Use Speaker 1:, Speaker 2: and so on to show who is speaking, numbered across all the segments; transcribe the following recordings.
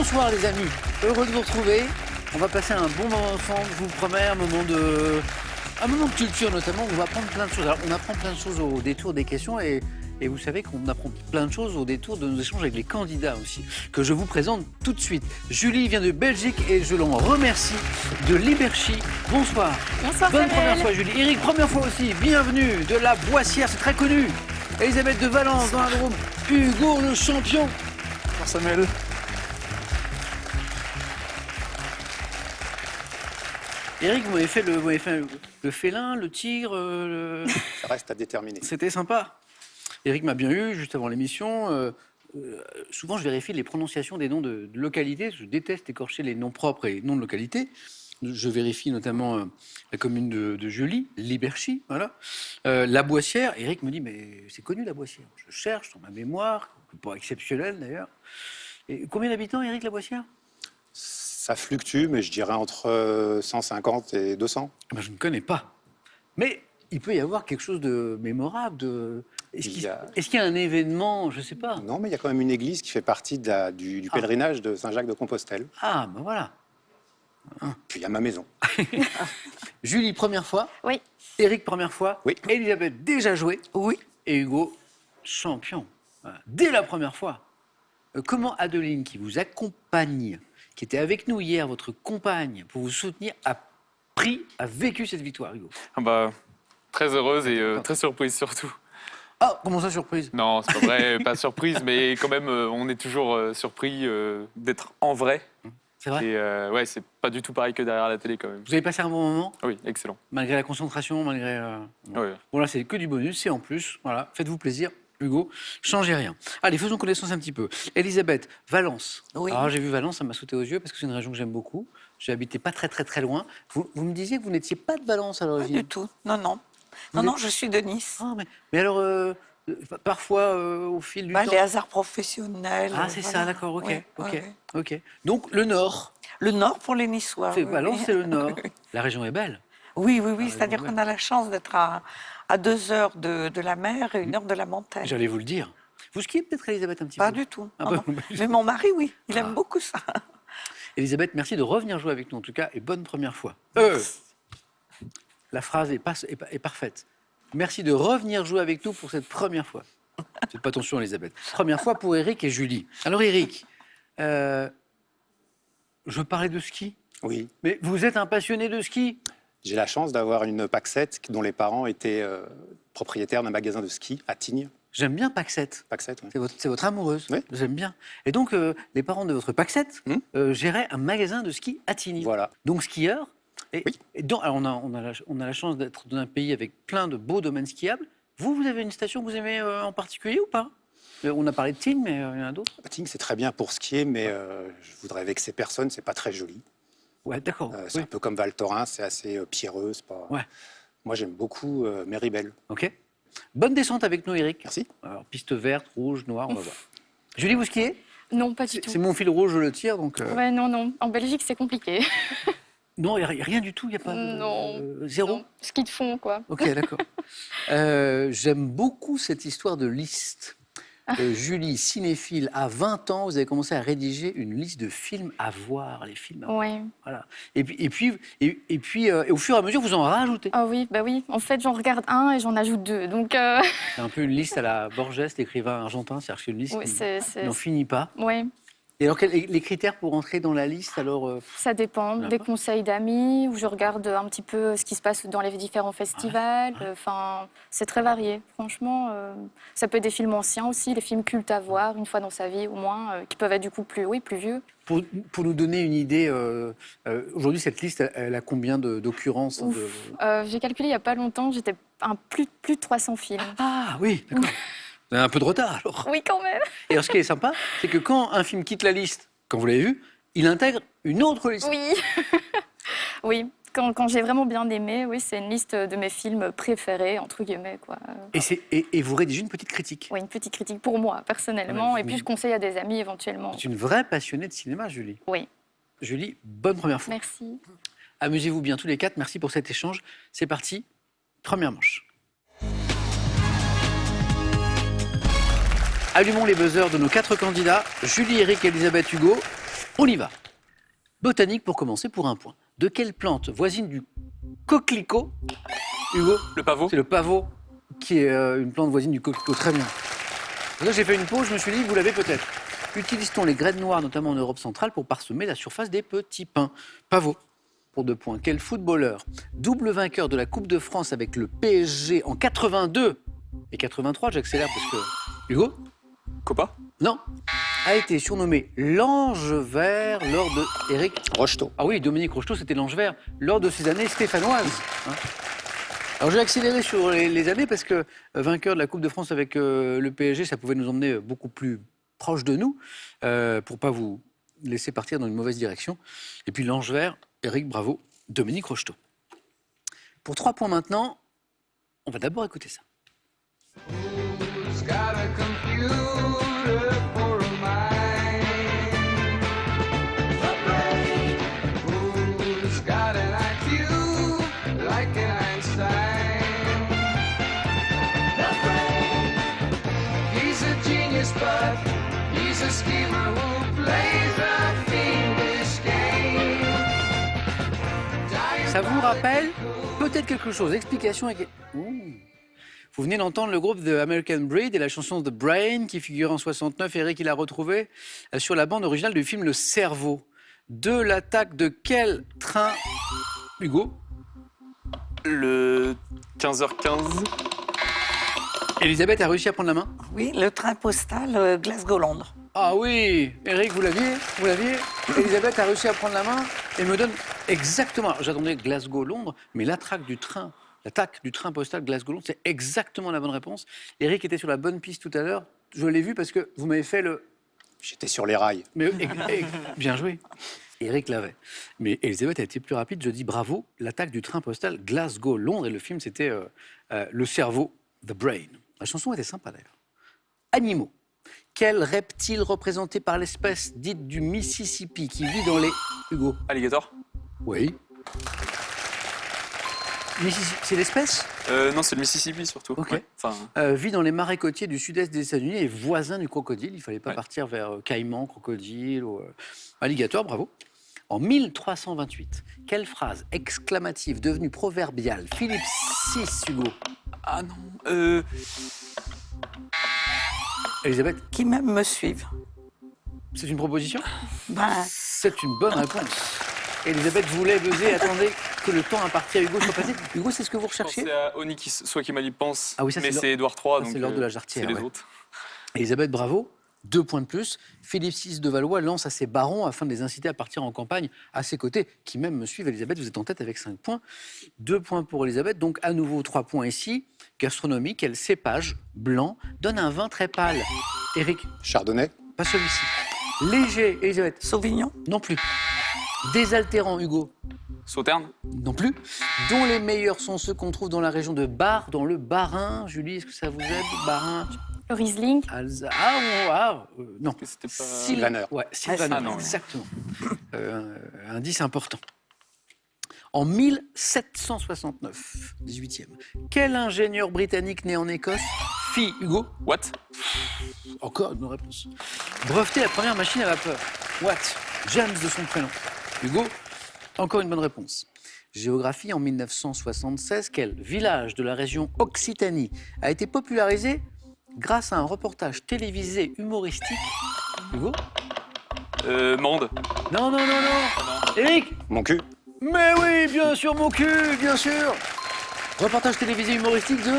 Speaker 1: Bonsoir les amis, heureux de vous retrouver. On va passer un bon moment ensemble, je vous promets, un moment de culture notamment, où on va apprendre plein de choses. Alors on apprend plein de choses au détour des questions et vous savez qu'on apprend plein de choses au détour de nos échanges avec les candidats aussi, que je vous présente tout de suite. Julie vient de Belgique et je l'en remercie de Liberchy. Bonsoir.
Speaker 2: Bonsoir
Speaker 1: Bonne
Speaker 2: Samuel.
Speaker 1: première fois Julie. Eric, première fois aussi, bienvenue de la Boissière, c'est très connu. Elisabeth de Valence dans la Drôme. Hugo le champion.
Speaker 3: Bonsoir Samuel.
Speaker 1: Eric, vous m'avez fait le félin, le tigre,
Speaker 3: Ça reste à déterminer.
Speaker 1: C'était sympa. Eric m'a bien eu juste avant l'émission. Souvent, je vérifie les prononciations des noms de localités. Je déteste écorcher les noms propres et noms de localités. Je vérifie notamment la commune de Julie, Liberchy, voilà. La Boissière. Eric me dit, mais c'est connu la Boissière. Je cherche dans ma mémoire, pas exceptionnel d'ailleurs. Et combien d'habitants, Eric, la Boissière?
Speaker 3: Ça fluctue, mais je dirais entre 150 et 200.
Speaker 1: Ben, je ne connais pas. Mais il peut y avoir quelque chose de mémorable. Est-ce qu'il y a un événement, je ne sais pas?
Speaker 3: Non, mais il y a quand même une église qui fait partie du pèlerinage de Saint-Jacques-de-Compostelle.
Speaker 1: Ah, ben voilà.
Speaker 3: Puis il y a ma maison.
Speaker 1: Julie, première fois.
Speaker 2: Oui.
Speaker 1: Eric, première fois.
Speaker 3: Oui.
Speaker 1: Elisabeth, déjà joué.
Speaker 2: Oui.
Speaker 1: Et Hugo, champion. Voilà. Dès la première fois. Comment Adeline, qui vous accompagne, qui était avec nous hier, votre compagne, pour vous soutenir, a vécu cette victoire, Hugo?
Speaker 4: Ah bah, très heureuse et très surprise surtout.
Speaker 1: Ah, comment ça, surprise?
Speaker 4: Non, c'est pas vrai, pas surprise, mais quand même, on est toujours surpris d'être en vrai.
Speaker 1: C'est vrai?
Speaker 4: Et ouais, c'est pas du tout pareil que derrière la télé quand même.
Speaker 1: Vous avez passé un bon moment?
Speaker 4: Oui, excellent.
Speaker 1: Malgré la concentration, malgré...
Speaker 4: Ouais.
Speaker 1: Bon, là, c'est que du bonus, c'est en plus. Voilà, faites-vous plaisir, Hugo. Changez rien. Allez, faisons connaissance un petit peu. Elisabeth, Valence.
Speaker 2: Oui.
Speaker 1: Alors, j'ai vu Valence, ça m'a sauté aux yeux parce que c'est une région que j'aime beaucoup. J'ai habité pas très loin. Vous me disiez que vous n'étiez pas de Valence à
Speaker 5: Pas
Speaker 1: l'origine?
Speaker 5: du tout. Non, non.
Speaker 1: Vous
Speaker 5: Non,
Speaker 1: êtes-
Speaker 5: je suis de Nice.
Speaker 1: Ah, mais alors, parfois, au fil du temps...
Speaker 5: Les hasards professionnels.
Speaker 1: Ah, c'est ça, d'accord, ok,
Speaker 5: Oui,
Speaker 1: ok,
Speaker 5: oui, oui.
Speaker 1: ok. Donc, le Nord,
Speaker 5: Le Nord pour les Niçois.
Speaker 1: c'est
Speaker 5: oui,
Speaker 1: Valence,
Speaker 5: oui.
Speaker 1: c'est le Nord. La région est belle.
Speaker 5: Oui, oui,
Speaker 1: Ah,
Speaker 5: oui. C'est-à-dire
Speaker 1: ouais.
Speaker 5: qu'on a la chance d'être à 2 heures de la mer et 1 heure de la montagne.
Speaker 1: J'allais vous le dire. Vous skiez peut-être, Elisabeth, un petit
Speaker 5: Pas
Speaker 1: peu?
Speaker 5: du tout.
Speaker 1: Ah
Speaker 5: Non,
Speaker 1: bah,
Speaker 5: non. Mais mon mari, oui. Il
Speaker 1: Ah.
Speaker 5: aime beaucoup ça.
Speaker 1: Elisabeth, merci de revenir jouer avec nous en tout cas et bonne première fois. La phrase est parfaite. Merci de revenir jouer avec nous pour cette première fois. Faites pas attention, Elisabeth. Première fois pour Eric et Julie. Alors Eric, je parlais de ski,
Speaker 3: Oui.
Speaker 1: mais vous êtes un passionné de ski?
Speaker 3: J'ai la chance d'avoir une Paxette dont les parents étaient propriétaires d'un magasin de ski à Tignes.
Speaker 1: J'aime bien Paxette.
Speaker 3: Paxette, oui.
Speaker 1: C'est votre amoureuse.
Speaker 3: Oui.
Speaker 1: J'aime bien. Et donc, les parents de votre Paxette géraient un magasin de ski à Tignes.
Speaker 3: Voilà.
Speaker 1: Donc, skieur. Et,
Speaker 3: Oui.
Speaker 1: alors, on a la chance d'être dans un pays avec plein de beaux domaines skiables. Vous avez une station que vous aimez en particulier ou pas? On a parlé de Tignes, mais il y en a d'autres.
Speaker 3: Tignes, c'est très bien pour skier, mais je voudrais vexer personne, c'est pas très joli.
Speaker 1: Ouais, d'accord.
Speaker 3: C'est un
Speaker 1: Oui.
Speaker 3: peu comme Val Thorens, c'est assez pierreux. C'est pas...
Speaker 1: Ouais.
Speaker 3: Moi, j'aime beaucoup Méribel.
Speaker 1: Ok. Bonne descente avec nous, Eric.
Speaker 3: Merci.
Speaker 1: Alors, piste verte, rouge, noire, on va voir. Julie, vous skiez?
Speaker 2: Non, pas du tout.
Speaker 1: C'est mon fil rouge, je le tire, donc...
Speaker 2: Ouais, non. En Belgique, c'est compliqué.
Speaker 1: Non, il n'y a rien du tout, il n'y a pas de...
Speaker 2: Non.
Speaker 1: Zéro?
Speaker 2: Non. Ski de fond, quoi.
Speaker 1: Ok, d'accord. J'aime beaucoup cette histoire de liste. Julie, cinéphile, à 20 ans, vous avez commencé à rédiger une liste de films à voir, les films à voir.
Speaker 2: Ouais.
Speaker 1: Voilà. Et puis, au fur et à mesure, vous en rajoutez.
Speaker 2: Ah oui, bah oui. En fait, j'en regarde un et j'en ajoute 2. Donc,
Speaker 1: C'est un peu une liste à la Borges, l'écrivain argentin, c'est-à-dire que c'est une liste
Speaker 2: ouais,
Speaker 1: qui n'en finit pas.
Speaker 2: ouais.
Speaker 1: Et alors, les critères pour entrer dans la liste, alors
Speaker 2: Ça dépend
Speaker 1: D'accord.
Speaker 2: des conseils d'amis, où je regarde un petit peu ce qui se passe dans les différents festivals. Enfin, c'est très varié. Franchement, ça peut être des films anciens aussi, des films cultes à voir une fois dans sa vie au moins, qui peuvent être du coup plus vieux.
Speaker 1: pour nous donner une idée, aujourd'hui, cette liste, elle a combien d'occurrences
Speaker 2: J'ai calculé il n'y a pas longtemps, j'étais à plus de 300 films.
Speaker 1: Ah oui, d'accord. Vous avez un peu de retard, alors.
Speaker 2: Oui, quand même.
Speaker 1: Et alors, ce qui est sympa, c'est que quand un film quitte la liste, quand vous l'avez vu, il intègre une autre liste.
Speaker 2: Oui. Oui, quand j'ai vraiment bien aimé, oui, c'est une liste de mes films préférés, entre guillemets, quoi.
Speaker 1: Et vous rédigez une petite critique.
Speaker 2: Oui, une petite critique pour moi, personnellement,
Speaker 1: Ouais,
Speaker 2: et puis je conseille à des amis éventuellement.
Speaker 1: C'est une vraie passionnée de cinéma, Julie.
Speaker 2: Oui,
Speaker 1: Julie, bonne première fois.
Speaker 2: merci.
Speaker 1: Amusez-vous bien tous les quatre. Merci pour cet échange. C'est parti. Première manche. Allumons les buzzers de nos 4 candidats, Julie, Eric, Elisabeth, Hugo. On y va. Botanique pour commencer, pour un point. De quelle plante voisine du coquelicot, Hugo?
Speaker 4: Le pavot.
Speaker 1: C'est le pavot qui est une plante voisine du coquelicot. Très bien. Là, j'ai fait une pause, je me suis dit, vous l'avez peut-être. Utilise-t-on les graines noires, notamment en Europe centrale, pour parsemer la surface des petits pins? Pavot, pour 2 points. Quel footballeur, double vainqueur de la Coupe de France avec le PSG en 82 et 83, j'accélère parce que... Hugo?
Speaker 4: Copa.
Speaker 1: Non. A été surnommé l'ange vert lors de... Eric?
Speaker 3: Rocheteau.
Speaker 1: Ah oui, Dominique Rocheteau, c'était l'ange vert lors de ses années stéphanoises. Hein. Alors je vais accélérer sur les années parce que vainqueur de la Coupe de France avec le PSG, ça pouvait nous emmener beaucoup plus proche de nous pour pas vous laisser partir dans une mauvaise direction. Et puis l'ange vert, Eric, bravo, Dominique Rocheteau. Pour 3 points maintenant, on va d'abord écouter ça.
Speaker 6: Who's got a computer for a mind? The brain. Who's got an IQ like an Einstein? The brain. He's a genius, but he's a schemer who plays a fiendish game.
Speaker 1: Ça vous rappelle peut-être quelque chose. Explication. Vous venez d'entendre le groupe The American Breed et la chanson The Brain qui figure en 69. Eric, il a retrouvé sur la bande originale du film Le Cerveau. De l'attaque de quel train, Hugo?
Speaker 4: Le 15h15.
Speaker 1: Elisabeth a réussi à prendre la main?
Speaker 5: Oui, le train postal Glasgow-Londres.
Speaker 1: Ah oui, Eric, vous l'aviez? Vous l'aviez? Elisabeth a réussi à prendre la main et me donne exactement... Alors, j'attendais Glasgow-Londres, mais l'attaque du train postal Glasgow-Londres, c'est exactement la bonne réponse. Eric était sur la bonne piste tout à l'heure. Je l'ai vu parce que vous m'avez fait le...
Speaker 3: J'étais sur les rails.
Speaker 1: Mais, bien joué. Eric l'avait. Mais Elisabeth a été plus rapide. Je dis bravo. L'attaque du train postal Glasgow-Londres. Et le film, c'était Le Cerveau, The Brain. La chanson était sympa d'ailleurs. Animaux. Quel reptile représenté par l'espèce dite du Mississippi qui vit dans les... Hugo?
Speaker 4: Alligator.
Speaker 1: Oui. Mississippi, c'est l'espèce?
Speaker 4: Non, c'est le Mississippi surtout.
Speaker 1: Ok.
Speaker 4: Ouais. Enfin,
Speaker 1: Vit dans les marais côtiers du sud-est des États-Unis et voisin du crocodile. Il ne fallait pas
Speaker 4: Ouais.
Speaker 1: partir vers caïman, crocodile ou alligator, bravo. En 1328, quelle phrase exclamative devenue proverbiale Philippe VI, Hugo?
Speaker 4: ah non.
Speaker 1: Elisabeth,
Speaker 5: Qui même me suivent.
Speaker 1: c'est une proposition?
Speaker 5: Ben,
Speaker 1: C'est une bonne réponse. Elisabeth voulait buzzer, attendez que le temps imparti à Hugo soit passé. Hugo, c'est ce que vous
Speaker 4: Je
Speaker 1: recherchiez?
Speaker 4: pensais à Oni qui soit qui m'a dit pense.
Speaker 1: Ah oui, ça,
Speaker 4: mais
Speaker 1: c'est
Speaker 4: c'est Édouard III.
Speaker 1: ça,
Speaker 4: donc
Speaker 1: c'est l'ordre de la Jarretière,
Speaker 4: C'est les
Speaker 1: ouais.
Speaker 4: autres.
Speaker 1: Elisabeth, bravo. 2 points de plus. Philippe VI de Valois lance à ses barons afin de les inciter à partir en campagne à ses côtés, qui même me suivent. Elisabeth, vous êtes en tête avec 5 points. 2 points pour Elisabeth, donc à nouveau 3 points ici. Gastronomie, quel cépage blanc donne un vin très pâle? Eric,
Speaker 3: Chardonnay.
Speaker 1: pas celui-ci. Léger, Elisabeth,
Speaker 5: Sauvignon.
Speaker 1: non plus. Désaltérant, Hugo,
Speaker 4: Sauterne.
Speaker 1: non plus. Dont les meilleurs sont ceux qu'on trouve dans la région de Bar, dans le Bas-Rhin. Julie, est-ce que ça vous aide? Bas-Rhin,
Speaker 2: Le Riesling.
Speaker 1: non.
Speaker 4: C'était pas.
Speaker 3: Sylvaner.
Speaker 1: Ouais, Sylvaner,
Speaker 4: Ah non.
Speaker 1: exactement. Indice important. En 1769, 18e, quel ingénieur britannique né en Écosse fit, Hugo,
Speaker 4: What?
Speaker 1: encore une bonne réponse, breveter la première machine à vapeur? Watt, James de son prénom. Hugo, encore une bonne réponse. Géographie, en 1976, quel village de la région Occitanie a été popularisé grâce à un reportage télévisé humoristique? Hugo?
Speaker 4: Mende.
Speaker 1: Non, non, non, non.
Speaker 4: Ah non.
Speaker 1: Eric?
Speaker 3: Mon cul.
Speaker 1: Mais oui, bien sûr, mon cul, bien sûr. Reportage télévisé humoristique de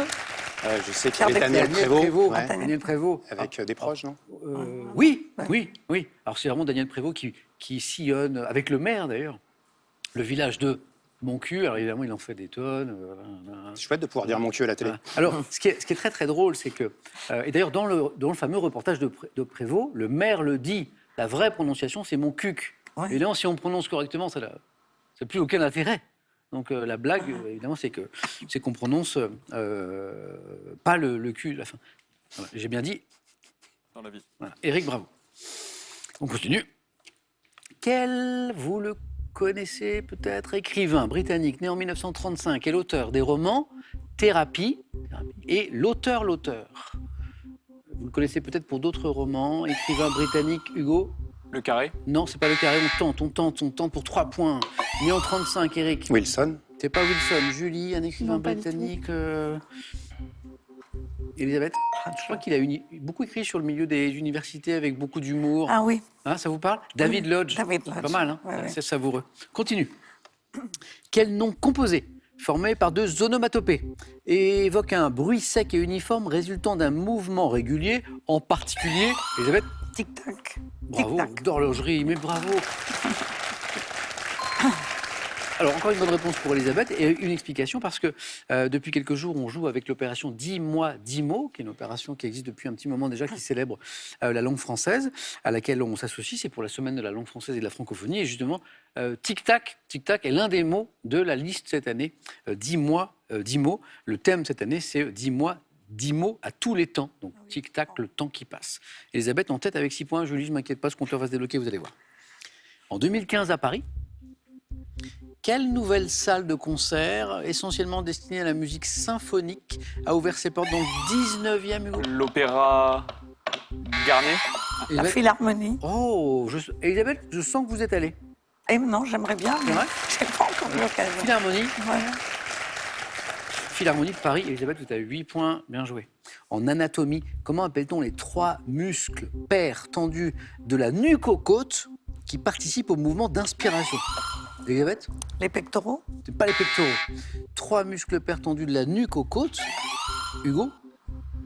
Speaker 3: Je sais qu'il y avait
Speaker 5: Pierre
Speaker 3: Daniel Prévost. Ouais.
Speaker 1: Daniel Prévost.
Speaker 3: Avec des proches, non?
Speaker 1: Oui, oui, oui. Alors c'est vraiment Daniel Prévost qui sillonne, avec le maire d'ailleurs, le village de Mon cul. Alors évidemment, il en fait des tonnes.
Speaker 3: C'est chouette de pouvoir dire mon cul à la télé.
Speaker 1: Alors, ce qui est très très drôle, c'est que, et d'ailleurs dans le fameux reportage de Prévost, le maire le dit, la vraie prononciation c'est mon cuc.
Speaker 5: Ouais.
Speaker 1: Évidemment, si on prononce correctement, ça n'a plus aucun intérêt. Donc la blague, évidemment, c'est qu'on prononce pas le cul à la fin. Voilà, j'ai bien dit.
Speaker 4: Dans la vie.
Speaker 1: Voilà. Eric, bravo. On continue. Vous le connaissez peut-être, écrivain britannique né en 1935 et l'auteur des romans Thérapie et L'auteur. Vous le connaissez peut-être pour d'autres romans, écrivain britannique Hugo.
Speaker 4: Le carré.
Speaker 1: Non, c'est pas le carré, on tente pour 3 points. Né en 35, Eric.
Speaker 3: Wilson.
Speaker 1: C'est pas Wilson. Julie, un écrivain
Speaker 2: Non, pas du tout.
Speaker 1: britannique. Elisabeth, je crois qu'il a beaucoup écrit sur le milieu des universités avec beaucoup d'humour.
Speaker 5: Ah oui,
Speaker 1: Hein, ça vous parle? David Lodge.
Speaker 5: David Lodge.
Speaker 1: Pas mal, hein?
Speaker 5: Ouais, ouais.
Speaker 1: C'est savoureux. Continue. Quel nom composé, formé par 2 onomatopées, et évoque un bruit sec et uniforme résultant d'un mouvement régulier, en particulier, Elisabeth,
Speaker 5: tic-tac.
Speaker 1: bravo,
Speaker 5: Tic-tac.
Speaker 1: d'horlogerie, mais bravo. Alors, encore une bonne réponse pour Elisabeth et une explication parce que depuis quelques jours, on joue avec l'opération 10 mois, 10 mots, qui est une opération qui existe depuis un petit moment déjà, qui célèbre la langue française, à laquelle on s'associe. C'est pour la semaine de la langue française et de la francophonie. Et justement, tic-tac est l'un des mots de la liste cette année. 10 mois, 10 mots. Le thème cette année, c'est 10 mois, 10 mots à tous les temps. Donc, tic-tac, le temps qui passe. Elisabeth en tête avec 6 points. Julie, je ne m'inquiète pas, ce compteur va se débloquer, vous allez voir. En 2015 à Paris, quelle nouvelle salle de concert, essentiellement destinée à la musique symphonique, a ouvert ses portes dans le 19e, Hugo?
Speaker 4: L'opéra Garnier.
Speaker 5: La
Speaker 1: Elisabeth
Speaker 5: Philharmonie.
Speaker 1: Oh, Elisabeth, je sens que vous êtes allée.
Speaker 5: Eh non, j'aimerais bien, mais
Speaker 1: C'est vrai
Speaker 5: j'ai pas encore eu l'occasion.
Speaker 1: Philharmonie.
Speaker 5: Voilà.
Speaker 1: Philharmonie de Paris. Elisabeth, vous avez 8 points. Bien joué. En anatomie, comment appelle-t-on les 3 muscles pairs tendus de la nuque aux côtes qui participent au mouvement d'inspiration? Elisabeth?
Speaker 5: Les pectoraux.
Speaker 1: C'est pas les pectoraux. 3 muscles pairs tendus de la nuque aux côtes. Hugo?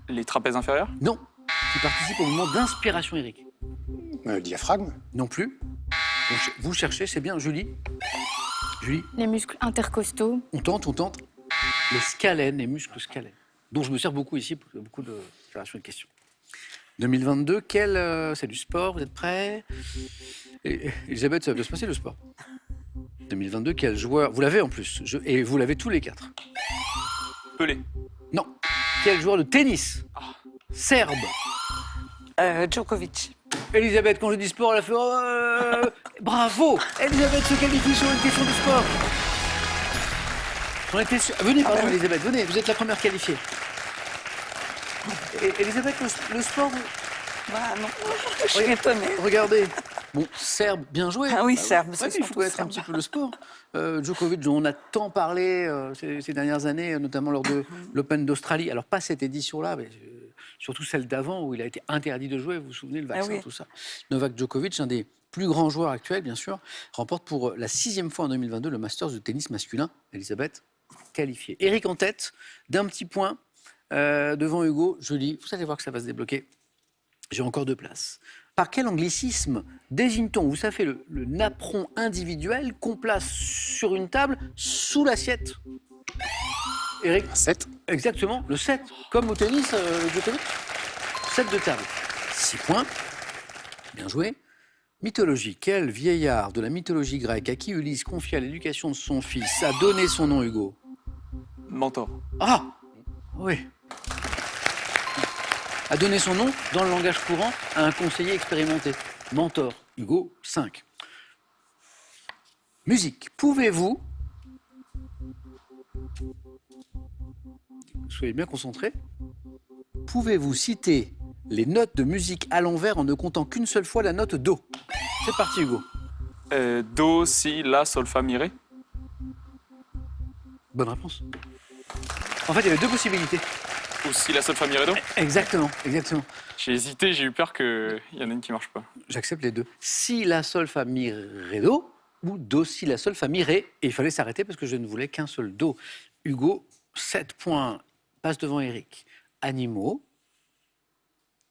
Speaker 4: Les trapèzes inférieurs.
Speaker 1: Non. Qui participent au mouvement d'inspiration, Eric.
Speaker 3: Diaphragme.
Speaker 1: Non plus. Vous cherchez, c'est bien. Julie? Julie?
Speaker 2: Les muscles intercostaux.
Speaker 1: On tente. Les scalènes, les muscles scalènes, dont je me sers beaucoup ici pour beaucoup de préparation de questions. 2022, c'est du sport, vous êtes prêts? Elisabeth, ça va bien se passer le sport. 2022, quel joueur? Vous l'avez en plus, et vous l'avez tous les 4.
Speaker 4: Pelé.
Speaker 1: Non. Quel joueur de tennis? Serbe.
Speaker 5: Djokovic.
Speaker 1: Elisabeth, quand je dis sport, elle a fait bravo. Elisabeth se qualifie sur une question de sport. On était sûr. Venez, pardon, Elisabeth, venez, vous êtes la première qualifiée. Elisabeth, le sport,
Speaker 5: Bah non, je suis étonnée.
Speaker 1: regardez. Bon, Serbe, bien joué.
Speaker 5: Ah oui,
Speaker 1: Bah
Speaker 5: Serbe,
Speaker 1: ouais,
Speaker 5: c'est
Speaker 1: mais il faut
Speaker 5: surtout
Speaker 1: connaître un
Speaker 5: Serbe.
Speaker 1: petit peu le sport. Djokovic, dont on a tant parlé ces dernières années, notamment lors de l'Open d'Australie. Alors, pas cette édition-là, mais surtout celle d'avant, où il a été interdit de jouer. Vous vous souvenez, le vaccin,
Speaker 5: oui.
Speaker 1: tout ça. Novak Djokovic, un des plus grands joueurs actuels, bien sûr, remporte pour la 6e fois en 2022 le Masters de tennis masculin. Elisabeth, qualifiée. Eric en tête, d'un petit point, devant Hugo. Julie, vous allez voir que ça va se débloquer. J'ai encore 2 places. Par quel anglicisme désigne-t-on, vous savez, le napperon individuel qu'on place sur une table sous l'assiette? Eric?
Speaker 3: 7.
Speaker 1: Exactement, le 7. Comme au tennis, Djokovic. 7 de table. 6 points. Bien joué. Mythologie. Quel vieillard de la mythologie grecque à qui Ulysse confia l'éducation de son fils a donné son nom, Hugo?
Speaker 4: Mentor.
Speaker 1: Ah oui. A donné son nom, dans le langage courant, à un conseiller expérimenté. Mentor. Hugo, 5. Musique. Pouvez-vous... Soyez bien concentrés. Pouvez-vous citer les notes de musique à l'envers en ne comptant qu'une seule fois la note Do? C'est parti, Hugo.
Speaker 4: Do, si, la, sol, fa, mi, ré.
Speaker 1: Bonne réponse. En fait, il y avait 2 possibilités.
Speaker 4: Ou si, la, sol, fa, mi, ré, do.
Speaker 1: Exactement.
Speaker 4: J'ai hésité, j'ai eu peur qu'il y en ait une qui marche pas.
Speaker 1: J'accepte les 2. Si, la, sol, fa, mi, ré, do, ou do, si, la, sol, fa, mi, ré. Et il fallait s'arrêter parce que je ne voulais qu'un seul do. Hugo, 7 points, passe devant Eric. Animaux.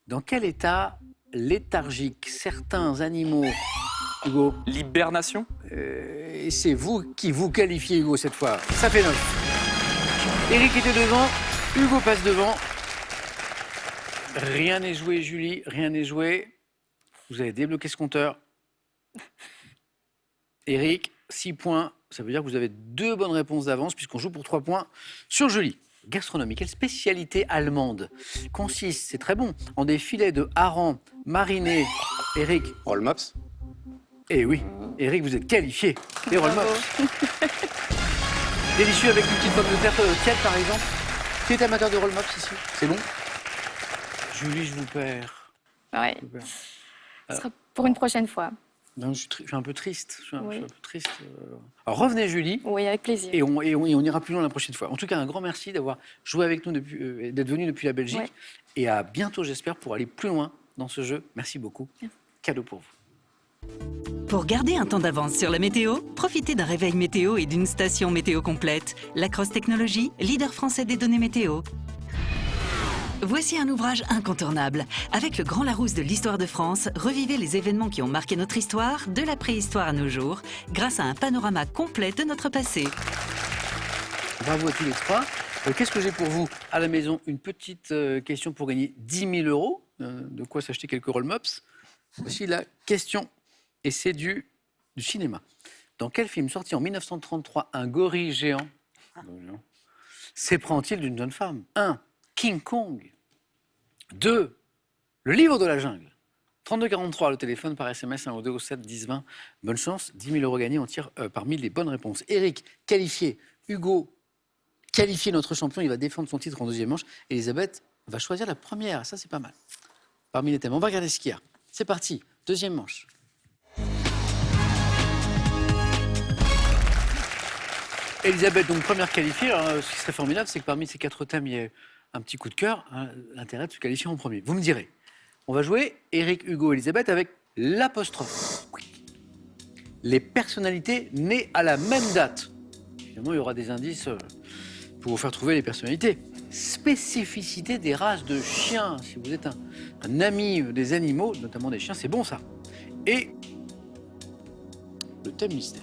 Speaker 1: Dans quel état léthargique certains animaux, Hugo?
Speaker 4: L'hibernation.
Speaker 1: Et c'est vous qui vous qualifiez, Hugo, cette fois. Ça fait 9. Eric était devant, Hugo passe devant. Rien n'est joué, Julie, rien n'est joué. Vous avez débloqué ce compteur. Eric, 6 points. Ça veut dire que vous avez 2 bonnes réponses d'avance, puisqu'on joue pour 3 points sur Julie. Gastronomie, quelle spécialité allemande consiste, c'est très bon, en des filets de hareng marinés? Eric.
Speaker 3: Roll mops.
Speaker 1: Eh oui, Eric, vous êtes qualifié. Les roll mops. Délicieux avec une petite pomme de terre tiède, par exemple. Qui est amateur de roll mops ici? C'est bon? Julie, je vous perds.
Speaker 2: Ouais.
Speaker 1: Je vous perds.
Speaker 2: Ce sera Pour une prochaine fois.
Speaker 1: Non, je suis un peu triste. Je suis un
Speaker 2: Oui.
Speaker 1: peu triste. Alors, revenez, Julie.
Speaker 2: Oui, avec plaisir.
Speaker 1: Et on ira plus loin la prochaine fois. En tout cas, un grand merci d'avoir joué avec nous, d'être venu depuis la Belgique.
Speaker 2: Ouais.
Speaker 1: Et à bientôt, j'espère, pour aller plus loin dans ce jeu. Merci beaucoup. Cadeau pour vous.
Speaker 7: Pour garder un temps d'avance sur la météo, profitez d'un réveil météo et d'une station météo complète. Lacrosse Technologies, leader français des données météo. Voici un ouvrage incontournable. Avec le Grand Larousse de l'histoire de France, revivez les événements qui ont marqué notre histoire, de la préhistoire à nos jours, grâce à un panorama complet de notre passé.
Speaker 1: Bravo à tous les trois. Qu'est-ce que j'ai pour vous à la maison? Une petite question pour gagner 10 000 euros. De quoi s'acheter quelques roll-mops. Voici la question. Et c'est du cinéma. Dans quel film sorti en 1933 un gorille géant s'éprend-il d'une jeune femme? 1. King Kong. 2. Le livre de la jungle. 3243, le téléphone par SMS 1 au 2 au 7 10 20. Bonne chance, 10 000 euros gagnés, on tire parmi les bonnes réponses. Eric, qualifié. Hugo, qualifié notre champion, il va défendre son titre en deuxième manche. Elisabeth va choisir la première, ça c'est pas mal. Parmi les thèmes, on va regarder ce qu'il y a. C'est parti, deuxième manche. Elisabeth, donc première qualifiée. Alors, ce qui serait formidable, c'est que parmi ces 4 thèmes, il y a un petit coup de cœur. L'intérêt de se qualifier en premier. Vous me direz. On va jouer Eric, Hugo, Elisabeth avec l'apostrophe. Les personnalités nées à la même date. Évidemment, il y aura des indices pour vous faire trouver les personnalités. Spécificité des races de chiens. Si vous êtes un ami des animaux, notamment des chiens, c'est bon ça. Et le thème mystère.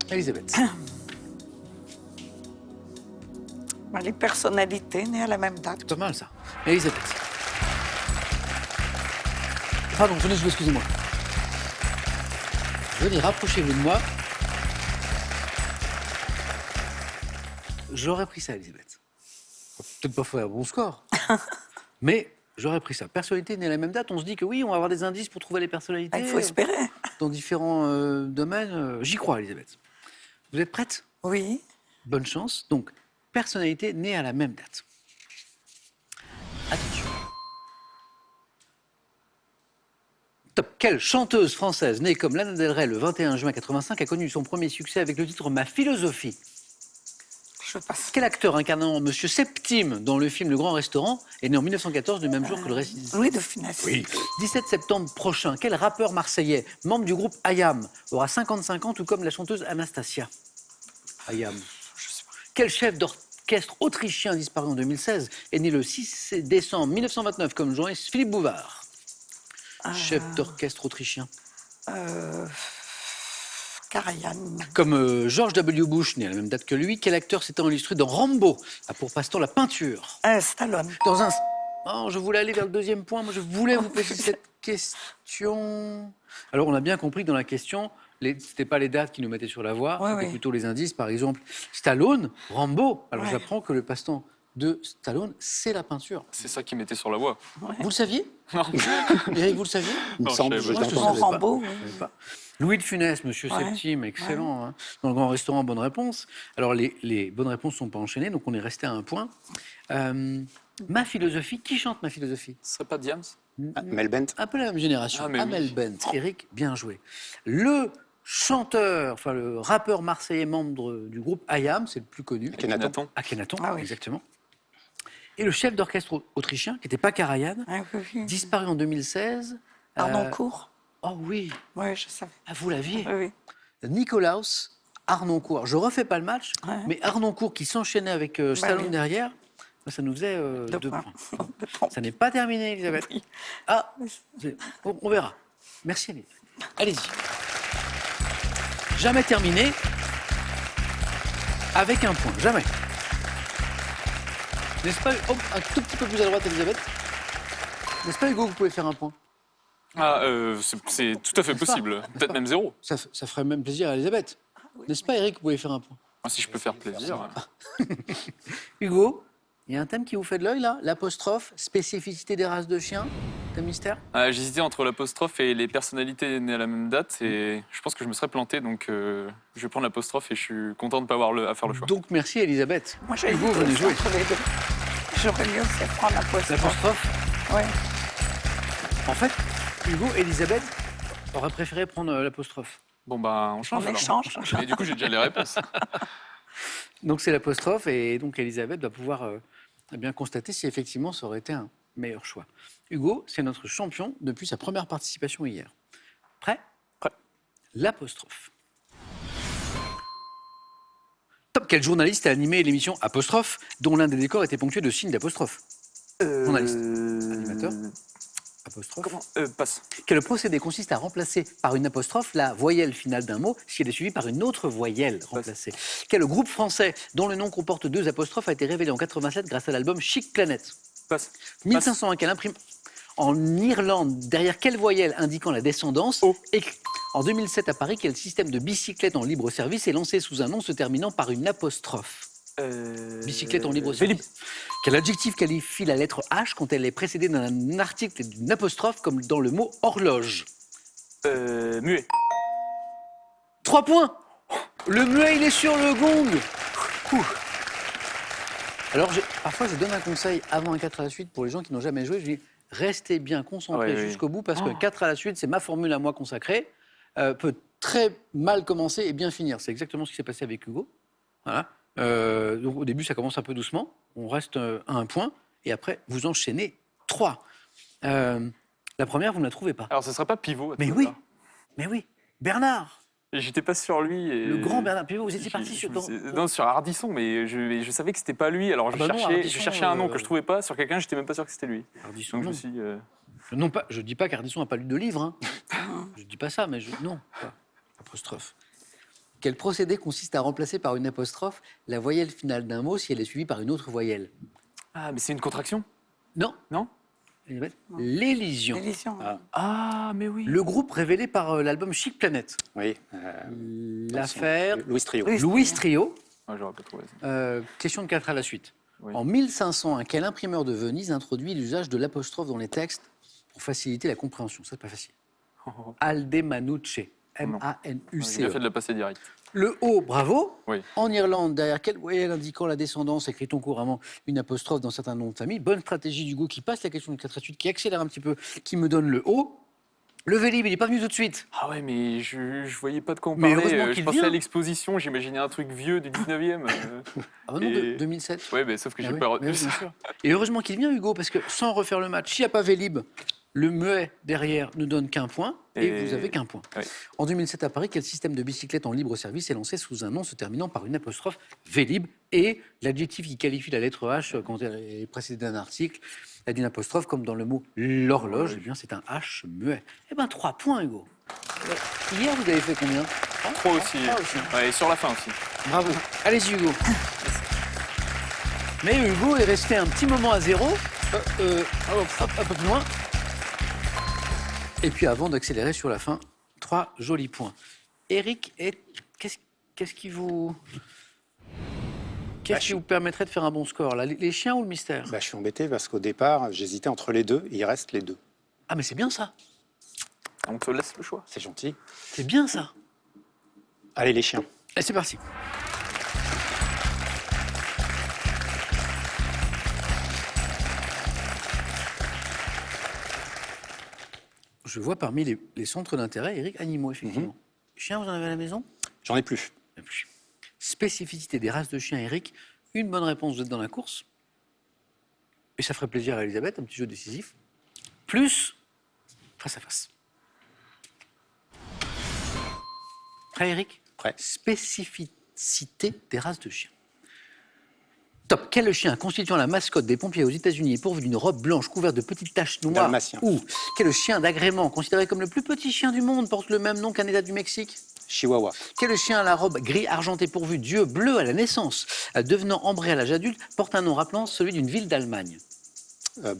Speaker 1: Elisabeth.
Speaker 5: Les personnalités nées à la même date.
Speaker 1: C'est pas mal ça. Elisabeth. Pardon, venez jouer, excusez-moi. Venez, rapprochez-vous de moi. J'aurais pris ça, Elisabeth. Peut-être pas faire un bon score, mais j'aurais pris ça. Personnalité née à la même date, on se dit que oui, on va avoir des indices pour trouver les personnalités.
Speaker 5: Il faut espérer.
Speaker 1: Dans différents domaines. J'y crois, Elisabeth. Vous êtes prête?
Speaker 5: Oui.
Speaker 1: Bonne chance. Donc, personnalité née à la même date. Attention. Top. Quelle chanteuse française née comme Lana Del Rey le 21 juin 85 a connu son premier succès avec le titre Ma philosophie?
Speaker 5: Je passe.
Speaker 1: Quel acteur incarnant Monsieur Septime dans le film Le Grand Restaurant est né en 1914, le même jour que le récit?
Speaker 5: Louis de Funès.
Speaker 1: Oui. 17 septembre prochain, quel rappeur marseillais, membre du groupe IAM, aura 55 ans, tout comme la chanteuse Anastasia? IAM. Quel chef d'orchestre autrichien disparu en 2016 est né le 6 décembre 1929 comme journaliste? Philippe Bouvard. Chef d'orchestre autrichien.
Speaker 5: Karajan.
Speaker 1: Comme George W. Bush, né à la même date que lui, quel acteur s'était illustré dans Rambo, a pour passe-temps la peinture?
Speaker 5: Stallone.
Speaker 1: Dans un... Oh, je voulais aller vers le deuxième point, moi je voulais vous poser cette question. Alors on a bien compris que dans la question, ce n'était pas les dates qui nous mettaient sur la voie,
Speaker 5: Ouais,
Speaker 1: c'était
Speaker 5: oui.
Speaker 1: plutôt les indices. Par exemple, Stallone, Rambo. Alors
Speaker 5: Ouais.
Speaker 1: j'apprends que le passe-temps de Stallone, c'est la peinture.
Speaker 4: C'est ça qui m'était sur la voie.
Speaker 1: Vous le saviez?
Speaker 4: Non.
Speaker 1: Eric, vous le saviez?
Speaker 3: Il me
Speaker 4: Non,
Speaker 3: semble,
Speaker 4: je
Speaker 3: je
Speaker 4: savais
Speaker 3: l'ai
Speaker 1: pas.
Speaker 3: entendu.
Speaker 1: savais
Speaker 5: Rambo.
Speaker 1: Je savais pas. Louis de Funès, Monsieur
Speaker 5: Ouais.
Speaker 1: Septime, excellent. Hein. Dans le Grand Restaurant, bonne réponse. Alors, les bonnes réponses ne sont pas enchaînées, donc on est resté à un point. Ma philosophie, qui chante Ma philosophie?
Speaker 4: Ce serait pas Diams?
Speaker 3: Mel Bent.
Speaker 1: Un peu la même génération.
Speaker 4: Ah, mais
Speaker 1: Amel
Speaker 4: oui.
Speaker 1: Bent. Eric, bien joué. Le chanteur, enfin le rappeur marseillais membre du groupe IAM, c'est le plus connu.
Speaker 3: Akhenaton.
Speaker 1: Akhenaton,
Speaker 5: Ah oui.
Speaker 1: exactement. Et le chef d'orchestre autrichien, qui n'était pas Karajan,
Speaker 5: Oui.
Speaker 1: disparu en 2016.
Speaker 5: Arnoncourt.
Speaker 1: Oh oui,
Speaker 5: Oui, je savais.
Speaker 1: ah, vous l'aviez.
Speaker 5: Oui.
Speaker 1: Nikolaus Arnoncourt. Je refais pas le match,
Speaker 5: Ouais.
Speaker 1: mais Arnoncourt qui s'enchaînait avec Stallone
Speaker 5: oui.
Speaker 1: derrière, ça nous faisait
Speaker 5: Deux
Speaker 1: 2
Speaker 5: points.
Speaker 1: points.
Speaker 5: Deux points.
Speaker 1: Ça n'est pas terminé, Elisabeth.
Speaker 5: Oui.
Speaker 1: Ah, on verra. Merci, Elisabeth. Allez-y. Jamais terminé avec un point. Jamais. N'est-ce pas? Oh, un tout petit peu plus à droite, Elisabeth. N'est-ce pas, Hugo, vous pouvez faire un point?
Speaker 4: Ah, c'est tout à fait
Speaker 1: N'est-ce pas?
Speaker 4: possible.
Speaker 1: N'est-ce
Speaker 4: Peut-être
Speaker 1: pas?
Speaker 4: même 0.
Speaker 1: Ça ferait même plaisir à Elisabeth. N'est-ce pas, Eric, vous pouvez faire un point?
Speaker 4: Ah, si je peux faire plaisir.
Speaker 1: Hugo, il y a un thème qui vous fait de l'œil, là? L'apostrophe, spécificité des races de chiens, thème mystère?
Speaker 4: Ah, j'hésitais entre l'apostrophe et les personnalités nées à la même date et je pense que je me serais planté, donc je vais prendre l'apostrophe et je suis content de ne pas avoir à faire le choix.
Speaker 1: Donc, merci, Elisabeth.
Speaker 5: Moi, j'ai
Speaker 1: Hugo, venez jouer.
Speaker 5: entre les deux. J'aurais mieux fait prendre l'apostrophe.
Speaker 1: L'apostrophe,
Speaker 5: Oui.
Speaker 1: en fait, Hugo, Elisabeth aurait préféré prendre l'apostrophe.
Speaker 4: Bon, bah, on change.
Speaker 5: On
Speaker 4: alors.
Speaker 5: échange.
Speaker 4: Mais du coup, j'ai déjà les réponses.
Speaker 1: Donc c'est l'apostrophe et donc Elisabeth va pouvoir eh bien constater si effectivement ça aurait été un meilleur choix. Hugo, c'est notre champion depuis sa première participation hier. Prêt?
Speaker 4: Prêt.
Speaker 1: L'apostrophe. Top, quel journaliste a animé l'émission Apostrophe, dont l'un des décors était ponctué de signes d'apostrophe? Journaliste. Animateur. Apostrophe.
Speaker 4: Comment Passe.
Speaker 1: Quel procédé consiste à remplacer par une apostrophe la voyelle finale d'un mot si elle est suivie par une autre voyelle remplacée? Quel groupe français dont le nom comporte 2 apostrophes a été révélé en 87 grâce à l'album Chic Planet?
Speaker 4: Passe.
Speaker 1: 1501, quel imprime en Irlande, derrière quelle voyelle indiquant la descendance?
Speaker 4: O.
Speaker 1: En 2007 à Paris, quel système de bicyclette en libre service est lancé sous un nom se terminant par une apostrophe? Bicyclette en libre
Speaker 4: Vélib.
Speaker 1: service. Quel adjectif qualifie la lettre H quand elle est précédée d'un article et d'une apostrophe comme dans le mot horloge?
Speaker 4: Muet.
Speaker 1: 3 points. Le muet, il est sur le gong. Ouh. Alors, parfois, je donne un conseil avant un 4 à la suite pour les gens qui n'ont jamais joué. Je dis, restez bien concentrés
Speaker 4: Ouais, oui.
Speaker 1: jusqu'au bout parce que 4 à la suite, c'est ma formule à moi consacrée. Peut très mal commencer et bien finir. C'est exactement ce qui s'est passé avec Hugo. Voilà. Donc, au début, ça commence un peu doucement. On reste à un point et après, vous enchaînez 3. La première, vous ne la trouvez pas.
Speaker 4: Alors, ce serait pas Pivot. à
Speaker 1: Mais
Speaker 4: tout
Speaker 1: oui,
Speaker 4: hasard.
Speaker 1: mais oui. Bernard,
Speaker 4: Et j'étais pas sur lui. Et...
Speaker 1: le grand Bernard Pivot, vous étiez
Speaker 4: Je-
Speaker 1: parti
Speaker 4: je
Speaker 1: sur...
Speaker 4: me suis- Non, sur Ardisson, mais je savais que c'était pas lui. Alors,
Speaker 1: Ah bah non, Ardisson,
Speaker 4: je cherchais un nom que je trouvais pas. Sur quelqu'un, j'étais même pas sûr que c'était lui.
Speaker 1: Ardisson,
Speaker 4: Donc, je
Speaker 1: non.
Speaker 4: me suis.
Speaker 1: Non, pas, je dis pas qu'Ardisson n'a pas lu de livre. Hein. Je dis pas ça, mais non. Pas. Apostrophe. Quel procédé consiste à remplacer par une apostrophe la voyelle finale d'un mot si elle est suivie par une autre voyelle?
Speaker 4: Ah, mais c'est une contraction?
Speaker 1: Non.
Speaker 4: Non?
Speaker 1: Elisabeth, l'élision.
Speaker 5: L'élision.
Speaker 3: Ah.
Speaker 4: Ah, mais oui.
Speaker 1: Le groupe révélé par l'album Chic Planet.
Speaker 3: Oui.
Speaker 1: L'affaire
Speaker 3: Louis Trio.
Speaker 1: Louis Trio.
Speaker 4: Ah, j'aurais pas trouvé.
Speaker 1: Question de 4 à la suite.
Speaker 4: Oui.
Speaker 1: En 1501, quel imprimeur de Venise introduit l'usage de l'apostrophe dans les textes pour faciliter la compréhension? Ça, c'est pas facile. Aldemanucce.
Speaker 4: J'ai
Speaker 1: M-A-N-U-C-E.
Speaker 4: bien fait de la passer direct.
Speaker 1: Le O, bravo.
Speaker 4: Oui.
Speaker 1: En Irlande, derrière quelle voyelle indiquant la descendance écrit-on couramment une apostrophe dans certains noms de famille? Bonne stratégie d'Hugo qui passe la question de 4 à suite, qui accélère un petit peu, qui me donne le O. Le Vélib, il n'est pas venu tout de suite.
Speaker 4: Ah ouais, mais je voyais pas de quoi on
Speaker 1: Mais
Speaker 4: parlait.
Speaker 1: heureusement
Speaker 4: Je
Speaker 1: qu'il
Speaker 4: pensais
Speaker 1: vient.
Speaker 4: à l'exposition, j'imaginais un truc vieux du 19e.
Speaker 1: Ah bah non,
Speaker 4: Et-
Speaker 1: 2007.
Speaker 4: Ouais, mais sauf que
Speaker 1: Ah
Speaker 4: j'ai
Speaker 1: oui,
Speaker 4: pas
Speaker 1: mais
Speaker 4: retenu
Speaker 1: oui, bien
Speaker 4: ça.
Speaker 1: sûr. Et heureusement qu'il vient, Hugo, parce que sans refaire le match, s'il n'y a pas Vélib, le muet derrière ne donne qu'un point et
Speaker 4: Et-
Speaker 1: vous avez qu'un point.
Speaker 4: Oui.
Speaker 1: En 2007 à Paris, quel système de bicyclette en libre service est lancé sous un nom se terminant par une apostrophe Vélib et l'adjectif qui qualifie la lettre H quand elle est précédée d'un article a d'une apostrophe comme dans le mot l'horloge, eh bien c'est un H muet. Eh bien 3 points, Hugo. Hier, vous avez fait combien?
Speaker 4: 3 aussi.
Speaker 1: Trois aussi.
Speaker 4: Ouais, et sur la fin aussi.
Speaker 1: Bravo. Allez-y, Hugo. Mais Hugo est resté un petit moment à 0. Un peu plus loin. Et puis avant d'accélérer sur la fin, 3 jolis points. Eric, qu'est-ce qui vous... Qu'est-ce qui vous permettrait de faire un bon score là? Les chiens ou le mystère?
Speaker 3: Bah, je suis embêté parce qu'au départ, j'hésitais entre les deux et il reste les deux.
Speaker 1: Ah mais c'est bien ça.
Speaker 4: On te laisse le choix.
Speaker 3: C'est gentil.
Speaker 1: C'est bien ça.
Speaker 3: Allez, les chiens.
Speaker 1: Et c'est parti. Je vois parmi les centres d'intérêt, Eric, animaux, effectivement. Chiens, vous en avez à la maison?
Speaker 3: J'en ai plus.
Speaker 1: Et puis, spécificité des races de chiens, Eric. Une bonne réponse, vous êtes dans la course. Et ça ferait plaisir à Elisabeth, un petit jeu décisif. Plus, face à face. Prêt, Eric?
Speaker 3: Prêt.
Speaker 1: Spécificité des races de chiens. Top. Quel chien constituant la mascotte des pompiers aux États-Unis est pourvu d'une robe blanche couverte de petites taches noires?
Speaker 3: Dalmatien.
Speaker 1: Ou quel chien d'agrément, considéré comme le plus petit chien du monde, porte le même nom qu'un État du Mexique?
Speaker 3: Chihuahua.
Speaker 1: Quel chien à la robe gris argenté pourvu d'yeux bleus à la naissance, devenant ambré à l'âge adulte, porte un nom rappelant celui d'une ville d'Allemagne?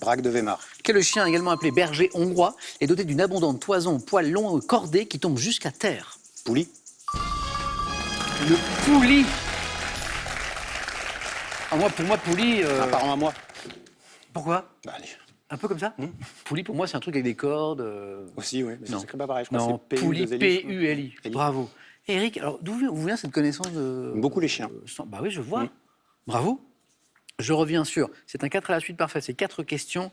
Speaker 3: Braque de Weimar.
Speaker 1: Quel chien, également appelé berger hongrois, est doté d'une abondante toison aux poils longs et cordés qui tombe jusqu'à terre?
Speaker 3: Poulie.
Speaker 1: Le poulie. Ah, pour moi, poulie...
Speaker 3: Un parent à moi.
Speaker 1: Pourquoi?
Speaker 3: Bah, allez.
Speaker 1: Un peu comme ça? Poulie, pour moi, c'est un truc avec des cordes.
Speaker 3: Aussi, oui. Mais
Speaker 1: Non.
Speaker 3: ça s'écrit pas pareil. Je crois
Speaker 1: Non,
Speaker 3: que c'est
Speaker 1: poulie,
Speaker 3: P-U-2-L-I.
Speaker 1: P-U-L-I.
Speaker 3: L-I.
Speaker 1: Bravo. Eric, alors d'où vous vient cette connaissance de...
Speaker 3: Beaucoup les chiens.
Speaker 1: Bah oui, je vois. Bravo. Je reviens sur... C'est un 4 à la suite parfait. C'est 4 questions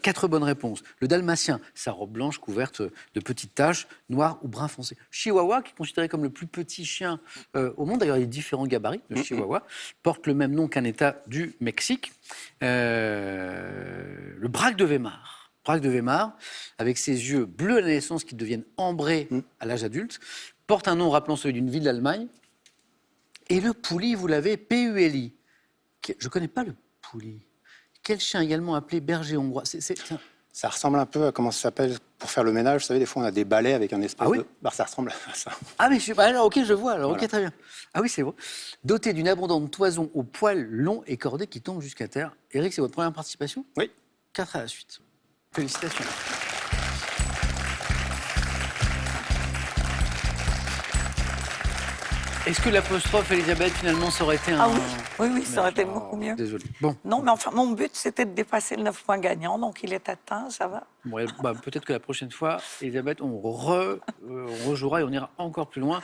Speaker 1: 4 bonnes réponses. Le dalmatien, sa robe blanche couverte de petites taches, noires ou brun foncé. Chihuahua, qui est considéré comme le plus petit chien au monde, d'ailleurs il y a différents gabarits de Chihuahua, porte le même nom qu'un État du Mexique. Le braque de Weimar. Braque de Weimar, avec ses yeux bleus à la naissance qui deviennent ambrés à l'âge adulte, porte un nom rappelant celui d'une ville d'Allemagne. Et le Pouli, vous l'avez, P-U-L-I. Je ne connais pas le Pouli. Quel chien également appelé berger hongrois?
Speaker 3: Ça ressemble un peu à comment ça s'appelle pour faire le ménage. Vous savez, des fois, on a des balais avec un espèce de... Bah, ça ressemble à ça.
Speaker 1: Ah, mais alors, ok, je vois. Alors,
Speaker 3: Voilà.
Speaker 1: ok, très bien. Ah oui, c'est vrai. Doté d'une abondante toison aux poils longs et cordés qui tombent jusqu'à terre. Éric, c'est votre première participation?
Speaker 3: Oui.
Speaker 1: 4 à la suite. Félicitations. Est-ce que l'apostrophe, Elisabeth, finalement, ça aurait été un...
Speaker 5: Ah oui, ça aurait été beaucoup mieux.
Speaker 1: Désolé. Bon,
Speaker 5: Non, mais enfin, mon but, c'était de dépasser le 9 points gagnants, donc il est atteint, ça va.
Speaker 1: bon, peut-être que la prochaine fois, Elisabeth, on rejouera et on ira encore plus loin.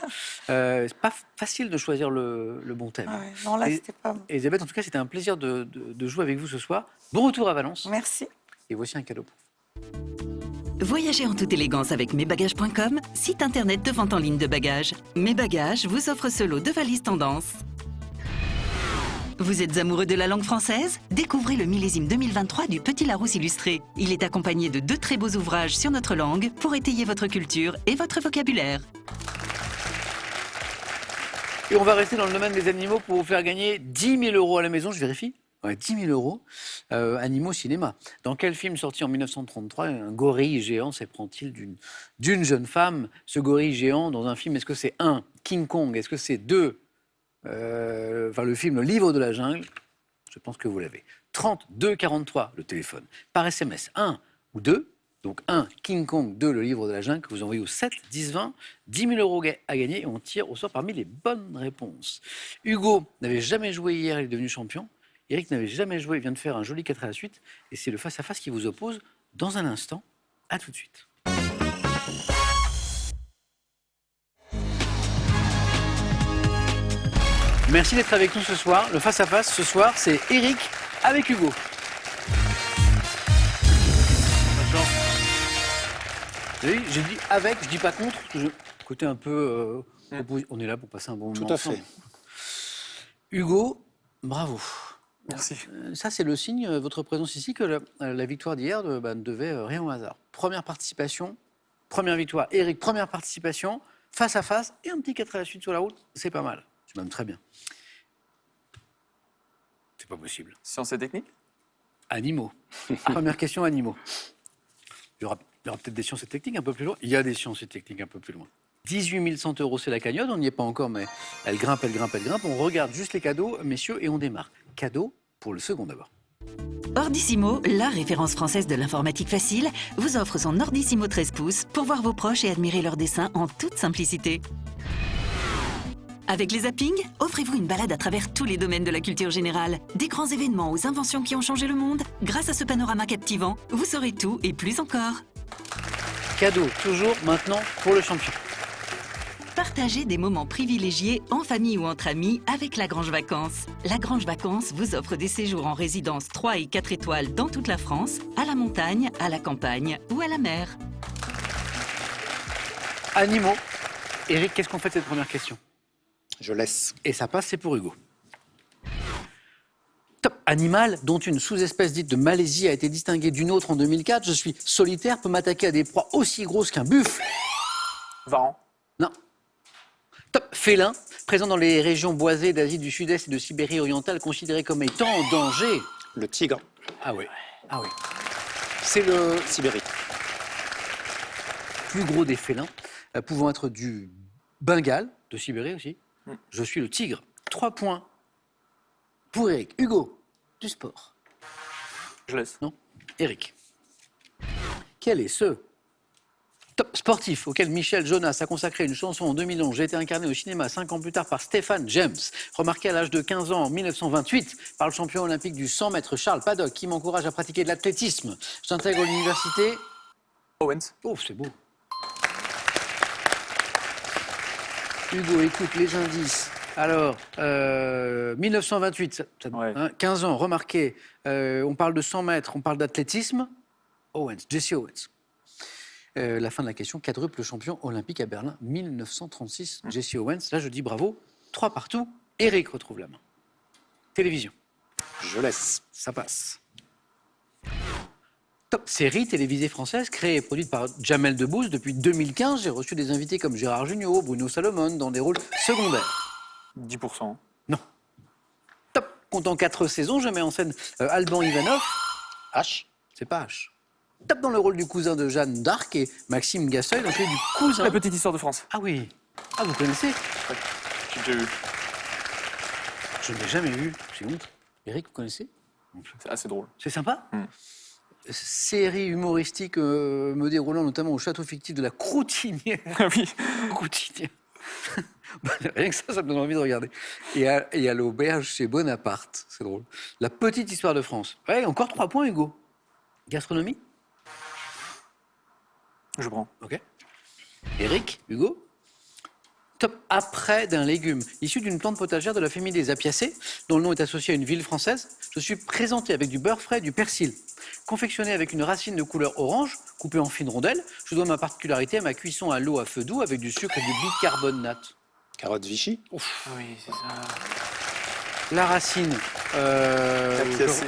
Speaker 1: C'est pas facile de choisir le bon thème.
Speaker 5: Ah ouais, non, là,
Speaker 1: Et-
Speaker 5: c'était pas...
Speaker 1: Elisabeth, en tout cas, c'était un plaisir de jouer avec vous ce soir. Bon retour à Valence.
Speaker 5: Merci.
Speaker 1: Et voici un cadeau.
Speaker 7: Voyagez en toute élégance avec mesbagages.com, site internet de vente en ligne de bagages. Mes Bagages vous offre ce lot de valises tendance. Vous êtes amoureux de la langue française? Découvrez le millésime 2023 du Petit Larousse illustré. Il est accompagné de 2 très beaux ouvrages sur notre langue pour étayer votre culture et votre vocabulaire.
Speaker 1: Et on va rester dans le domaine des animaux pour vous faire gagner 10 000 euros à la maison. Je vérifie. Ouais, 10 000 euros. Animaux cinéma. Dans quel film sorti en 1933, un gorille géant s'éprend-il d'une jeune femme? Ce gorille géant, dans un film, est-ce que c'est 1, King Kong? Est-ce que c'est 2, le film Le Livre de la Jungle? Je pense que vous l'avez. 32 43, le téléphone. Par SMS, 1 ou 2. Donc 1, King Kong, 2, Le Livre de la Jungle, que vous envoyez au 7 10 20. 10 000 euros à gagner et on tire au sort parmi les bonnes réponses. Hugo n'avait jamais joué hier, il est devenu champion. Éric n'avait jamais joué, il vient de faire un joli 4 à la suite. Et c'est le face-à-face qui vous oppose dans un instant. À tout de suite. Merci d'être avec nous ce soir. Le face-à-face ce soir, c'est Éric avec Hugo. Bonjour. Vous avez vu, j'ai dit avec, je dis pas contre, parce que côté un peu... on est là pour passer un bon moment
Speaker 3: Tout à
Speaker 1: ensemble.
Speaker 3: fait.
Speaker 1: Hugo, bravo.
Speaker 4: Merci.
Speaker 1: Ça, c'est le signe, votre présence ici, que la victoire d'hier ne devait rien au hasard. Première participation, première victoire. Éric, première participation, face à face, et un petit 4 à la suite sur la route, c'est pas mal. C'est même très bien. C'est pas possible.
Speaker 4: Science et technique?
Speaker 1: Animaux. Première question, animaux. Il y aura peut-être des sciences et techniques un peu plus loin. Il y a des sciences et techniques un peu plus loin. 18 100 euros, c'est la cagnotte. On n'y est pas encore, mais elle grimpe, elle grimpe, elle grimpe. On regarde juste les cadeaux, messieurs, et on démarre. Cadeau pour le second d'abord.
Speaker 7: Ordissimo, la référence française de l'informatique facile, vous offre son Ordissimo 13 pouces pour voir vos proches et admirer leurs dessins en toute simplicité. Avec les zappings, offrez-vous une balade à travers tous les domaines de la culture générale. Des grands événements aux inventions qui ont changé le monde. Grâce à ce panorama captivant, vous saurez tout et plus encore.
Speaker 1: Cadeau, toujours maintenant pour le champion.
Speaker 7: Partagez des moments privilégiés en famille ou entre amis avec Lagrange Vacances. Lagrange Vacances vous offre des séjours en résidence 3 et 4 étoiles dans toute la France, à la montagne, à la campagne ou à la mer.
Speaker 1: Animaux. Éric, qu'est-ce qu'on fait de cette première question?
Speaker 3: Je laisse.
Speaker 1: Et ça passe, c'est pour Hugo. Top. Animal dont une sous-espèce dite de Malaisie a été distinguée d'une autre en 2004. Je suis solitaire, peut m'attaquer à des proies aussi grosses qu'un buffle.
Speaker 4: Varan.
Speaker 1: Non. Top. Félin, présent dans les régions boisées d'Asie du Sud-Est et de Sibérie orientale, considéré comme étant en danger.
Speaker 3: Le tigre,
Speaker 1: Ah oui. Ah oui. C'est le
Speaker 3: Sibérie.
Speaker 1: plus gros des félins, pouvant être du Bengale, de Sibérie aussi. Je suis le tigre. 3 points pour Éric. Hugo, du sport.
Speaker 4: Je laisse.
Speaker 1: Non. Éric. Quel est ce top sportif auquel Michel Jonas a consacré une chanson en 2011? J'ai été incarné au cinéma 5 ans plus tard par Stéphane James. Remarqué à l'âge de 15 ans en 1928 par le champion olympique du 100 mètres Charles Paddock, qui m'encourage à pratiquer de l'athlétisme. J'intègre l'université.
Speaker 4: Owens.
Speaker 1: Oh, c'est beau. Hugo, écoute les indices. Alors, 1928,
Speaker 4: Ouais.
Speaker 1: 15 ans, remarquez, on parle de 100 mètres, on parle d'athlétisme. Owens, Jesse Owens. La fin de la question, quadruple champion olympique à Berlin 1936, Jesse Owens. Là, je dis bravo, 3 partout. Eric retrouve la main. Télévision,
Speaker 3: Je laisse.
Speaker 1: ça passe. Top série télévisée française créée et produite par Jamel Debbouze depuis 2015. J'ai reçu des invités comme Gérard Jugnot, Bruno Salomon dans des rôles secondaires.
Speaker 4: 10%.
Speaker 1: Non. Top, comptant 4 saisons, je mets en scène Alban Ivanov.
Speaker 3: H.
Speaker 1: C'est pas H. Top dans le rôle du cousin de Jeanne d'Arc et Maxime Gasseuil dans celui du cousin.
Speaker 4: La petite histoire de France.
Speaker 1: Ah oui. Ah, vous connaissez?
Speaker 4: J'ai déjà vu.
Speaker 1: Je ne l'ai jamais vu. J'ai honte. Eric, vous connaissez?
Speaker 4: C'est assez drôle.
Speaker 1: C'est sympa.
Speaker 4: Mm.
Speaker 1: Série humoristique me déroulant notamment au château fictif de la Croutinière.
Speaker 4: Ah oui.
Speaker 1: Croutinière. Rien que ça me donne envie de regarder. Et à l'auberge chez Bonaparte. C'est drôle. La petite histoire de France. Ouais, encore 3 points, Hugo. Gastronomie?
Speaker 4: Je prends.
Speaker 1: Ok. Eric, Hugo? Top après d'un légume issu d'une plante potagère de la famille des Apiacées, dont le nom est associé à une ville française. Je suis présenté avec du beurre frais et du persil. Confectionné avec une racine de couleur orange, coupée en fines rondelles, je dois ma particularité à ma cuisson à l'eau à feu doux avec du sucre et du bicarbonate.
Speaker 3: Carotte Vichy.
Speaker 4: Oui, c'est ça.
Speaker 1: La racine,
Speaker 4: Apiacée,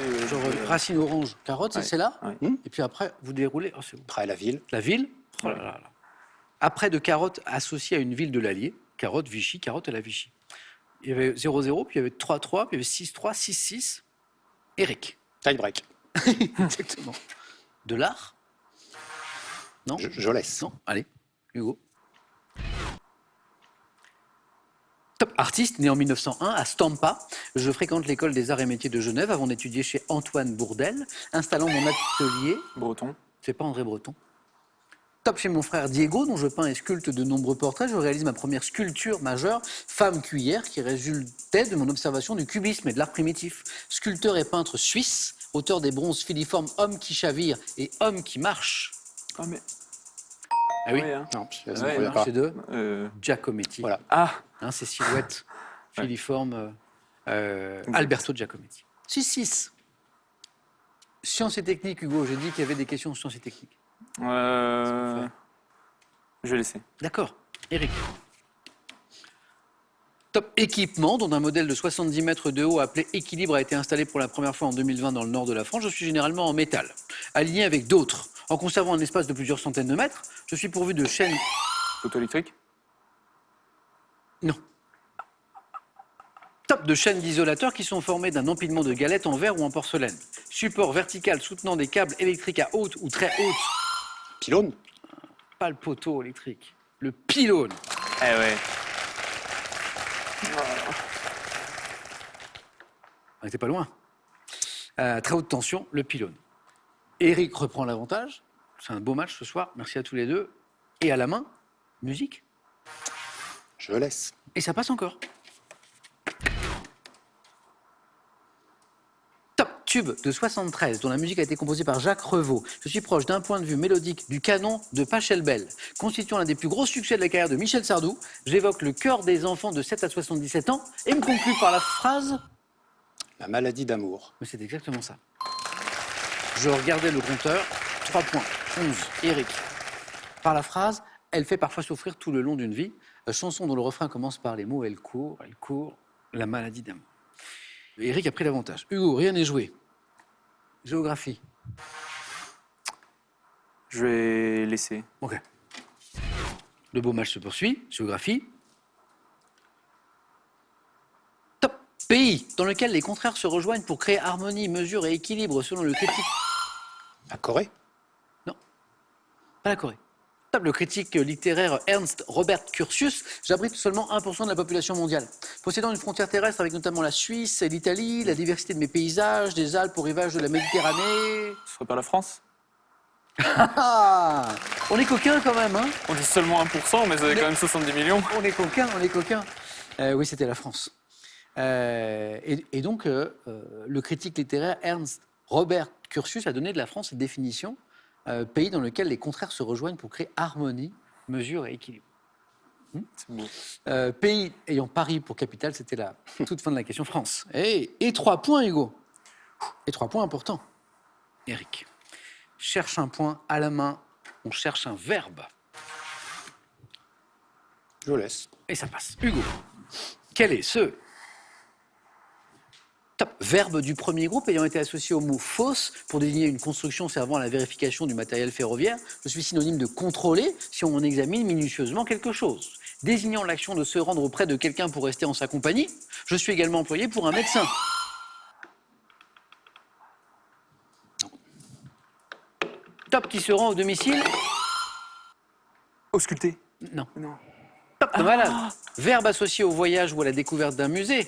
Speaker 1: racine orange, carotte, c'est
Speaker 4: Ouais.
Speaker 1: celle-là.
Speaker 4: Ouais.
Speaker 1: Et puis après, vous déroulez. Oh, c'est bon.
Speaker 3: Après la ville.
Speaker 1: La ville. Oh là là là. Après de carotte associée à une ville de l'Allier, carotte, Vichy, carotte à la Vichy. Il y avait 0-0, puis il y avait 3-3, puis il y avait 6-3, 6-6. Eric.
Speaker 3: Tie break.
Speaker 1: Exactement. De l'art? Non?
Speaker 3: Je laisse.
Speaker 1: Non? Allez, Hugo. Top artiste, né en 1901 à Stampa. Je fréquente l'école des arts et métiers de Genève avant d'étudier chez Antoine Bourdelle, installant mon atelier.
Speaker 4: Breton.
Speaker 1: C'est pas André Breton. Top chez mon frère Diego, dont je peins et sculpte de nombreux portraits. Je réalise ma première sculpture majeure, Femme cuillère, qui résultait de mon observation du cubisme et de l'art primitif. Sculpteur et peintre suisse, auteur des bronzes filiformes Homme qui chavire et Homme qui marche.
Speaker 4: Ah, mais.
Speaker 1: Ah oui,
Speaker 4: Ouais, hein.
Speaker 3: Non, je ne
Speaker 4: Ouais,
Speaker 3: reviens pas.
Speaker 1: c'est de
Speaker 4: Euh,
Speaker 1: Giacometti.
Speaker 3: Voilà.
Speaker 4: Ah,
Speaker 1: Hein, ces silhouettes filiformes Alberto Giacometti. 6-6. Sciences et techniques, Hugo. J'ai dit qu'il y avait des questions sur sciences et techniques.
Speaker 4: je vais laisser.
Speaker 1: D'accord. Eric. Top équipement, dont un modèle de 70 mètres de haut appelé Équilibre a été installé pour la première fois en 2020 dans le nord de la France. Je suis généralement en métal, aligné avec d'autres. En conservant un espace de plusieurs centaines de mètres, je suis pourvu de chaînes...
Speaker 4: Auto électrique.
Speaker 1: Non. Top de chaînes d'isolateurs qui sont formées d'un empilement de galettes en verre ou en porcelaine. Support vertical soutenant des câbles électriques à haute ou très haute.
Speaker 3: Pylône.
Speaker 1: Pas le poteau électrique, le pylône.
Speaker 4: Eh ouais.
Speaker 1: On n'était pas loin. Très haute tension, le pylône. Eric reprend l'avantage. C'est un beau match ce soir. Merci à tous les deux. Et à la main, musique.
Speaker 3: Je laisse.
Speaker 1: Et ça passe encore. Top tube de 73, dont la musique a été composée par Jacques Revaux. Je suis proche d'un point de vue mélodique du canon de Pachelbel. Constituant l'un des plus gros succès de la carrière de Michel Sardou, j'évoque le cœur des enfants de 7 à 77 ans et me conclue par la phrase...
Speaker 3: La maladie d'amour.
Speaker 1: Mais c'est exactement ça. Je regardais le compteur, 3 points, 11, Eric. Par la phrase, elle fait parfois souffrir tout le long d'une vie. La chanson dont le refrain commence par les mots elle court, la maladie d'amour. Eric a pris l'avantage. Hugo, rien n'est joué. Géographie.
Speaker 4: Je vais laisser.
Speaker 1: Ok. Le beau match se poursuit. Géographie. Top. Pays dans lequel les contraires se rejoignent pour créer harmonie, mesure et équilibre selon le critique.
Speaker 3: La Corée.
Speaker 1: Pas la Corée. Top. Le critique littéraire Ernst Robert Curtius, j'abrite seulement 1% de la population mondiale. Possédant une frontière terrestre avec notamment la Suisse et l'Italie, la diversité de mes paysages, des Alpes aux rivages de la Méditerranée.
Speaker 4: Ce serait pas la France.
Speaker 1: Ah, on est coquin quand même, hein?
Speaker 4: On dit seulement 1%, mais ça avait quand même 70 millions.
Speaker 1: On est coquin. Oui, c'était la France. Et donc, le critique littéraire Ernst Robert Curtius a donné de la France cette définition, pays dans lequel les contraires se rejoignent pour créer harmonie, mesure et équilibre.
Speaker 4: C'est beau.
Speaker 1: Pays ayant Paris pour capitale, c'était la toute fin de la question France. Et 3 points, Hugo. Et 3 points importants. Eric. cherche un point à la main. On cherche un verbe.
Speaker 3: Je laisse.
Speaker 1: Et ça passe. Hugo, quel est ce verbe du premier groupe ayant été associé au mot fausse pour désigner une construction servant à la vérification du matériel ferroviaire? Je suis synonyme de contrôler si on examine minutieusement quelque chose. Désignant l'action de se rendre auprès de quelqu'un pour rester en sa compagnie, je suis également employé pour un médecin. Top qui se rend au domicile.
Speaker 4: Ausculter.
Speaker 1: Non.
Speaker 4: Non.
Speaker 1: Top de malade. Verbe associé au voyage ou à la découverte d'un musée.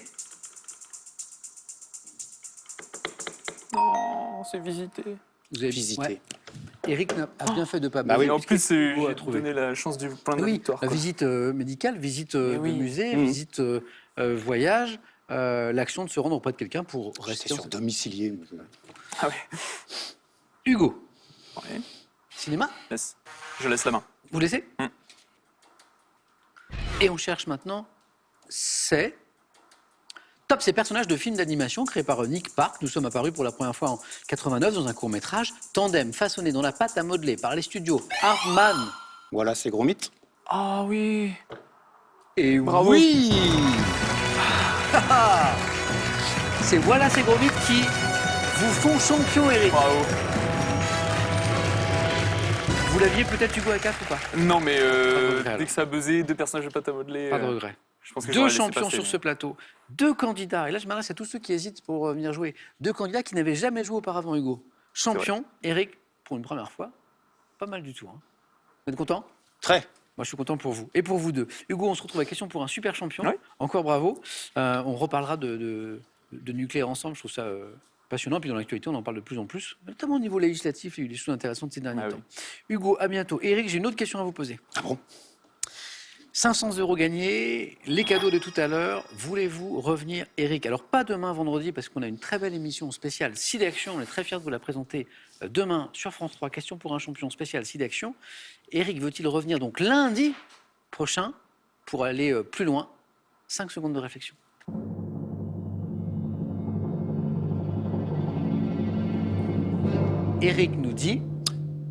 Speaker 4: Non, c'est visiter.
Speaker 1: Vous avez
Speaker 3: Visiter.
Speaker 1: Ouais. Eric a bien fait de pas
Speaker 3: Bah
Speaker 1: buzzer,
Speaker 3: oui.
Speaker 4: En plus,
Speaker 1: puisque Hugo a
Speaker 4: j'ai
Speaker 1: trouvé.
Speaker 4: donné la chance du plein de
Speaker 1: Oui,
Speaker 4: victoire.
Speaker 1: la
Speaker 4: quoi.
Speaker 1: visite médicale, visite
Speaker 4: Mais
Speaker 1: de
Speaker 4: oui.
Speaker 1: musée,
Speaker 3: Mhm.
Speaker 1: visite voyage, l'action de se rendre auprès de quelqu'un pour rester
Speaker 3: Rester
Speaker 1: en...
Speaker 3: sur domicilié.
Speaker 4: Ah ouais.
Speaker 1: Hugo,
Speaker 4: Ouais.
Speaker 1: cinéma,
Speaker 4: Je laisse la main.
Speaker 1: vous laissez
Speaker 4: Mm.
Speaker 1: Et on cherche maintenant, c'est... Top, ces personnages de films d'animation créés par Nick Park. Nous sommes apparus pour la première fois en 89 dans un court-métrage. Tandem façonné dans la pâte à modeler par les studios Hartman.
Speaker 3: Voilà, c'est gros mythe.
Speaker 4: Ah oui.
Speaker 1: Et
Speaker 4: Bravo.
Speaker 1: oui C'est Voilà ces gros mythes qui vous font champion, Eric.
Speaker 4: Bravo.
Speaker 1: Vous l'aviez peut-être Hugo à 4 ou pas?
Speaker 4: Non, mais
Speaker 1: regret, alors.
Speaker 4: dès que ça a buzzé, 2 personnages de pâte à modeler.
Speaker 1: Pas de regret.
Speaker 4: Je pense que
Speaker 1: 2
Speaker 4: j'aurais laissé
Speaker 1: champions
Speaker 4: passer,
Speaker 1: sur
Speaker 4: mais-
Speaker 1: ce plateau, 2 candidats, et là je m'adresse à tous ceux qui hésitent pour venir jouer, 2 candidats qui n'avaient jamais joué auparavant, Hugo. Champion, Eric, pour une première fois, pas mal du tout. Hein. Vous êtes content?
Speaker 3: Très.
Speaker 1: Moi je suis content pour vous. Et pour vous deux. Hugo, on se retrouve à question pour un super champion.
Speaker 4: Ouais.
Speaker 1: Encore bravo. On reparlera de nucléaire ensemble, je trouve ça passionnant. Puis dans l'actualité, on en parle de plus en plus, notamment au niveau législatif, il y a eu des choses intéressantes ces derniers
Speaker 4: Ah
Speaker 1: temps.
Speaker 4: oui.
Speaker 1: Hugo, à bientôt. Eric, j'ai une autre question à vous poser.
Speaker 3: Ah bon?
Speaker 1: 500 € gagnés, les cadeaux de tout à l'heure. Voulez-vous revenir, Eric? Alors, pas demain, vendredi, parce qu'on a une très belle émission spéciale SIDAction. On est très fiers de vous la présenter demain sur France 3. Question pour un champion spécial SIDAction. Eric veut-il revenir donc lundi prochain pour aller plus loin? 5 secondes de réflexion. Eric nous dit...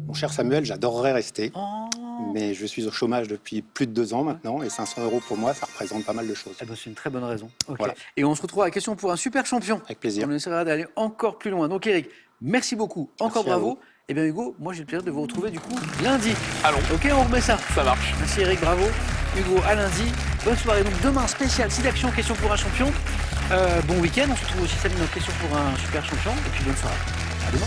Speaker 3: Mon cher Samuel, j'adorerais rester,
Speaker 1: Oh,
Speaker 3: mais je suis au chômage depuis plus de 2 ans maintenant, et 500 € pour moi, ça représente pas mal de choses.
Speaker 1: eh ben, c'est une très bonne raison. Ok.
Speaker 3: Voilà.
Speaker 1: Et on se retrouve à la question pour un super champion.
Speaker 3: Avec plaisir.
Speaker 1: On essaiera d'aller encore plus loin. Donc Eric, merci beaucoup. Encore
Speaker 3: Merci à
Speaker 1: bravo.
Speaker 3: vous.
Speaker 1: Et bien Hugo, moi j'ai le plaisir de vous retrouver du coup lundi.
Speaker 4: Allons,
Speaker 1: Ok, on remet ça.
Speaker 4: ça marche.
Speaker 1: Merci Eric, bravo. Hugo, à lundi. Bonne soirée. Donc demain, spécial SIDAction, question pour un champion. Bon week-end. On se retrouve aussi samedi dans question pour un super champion. Et puis bonne soirée. À demain.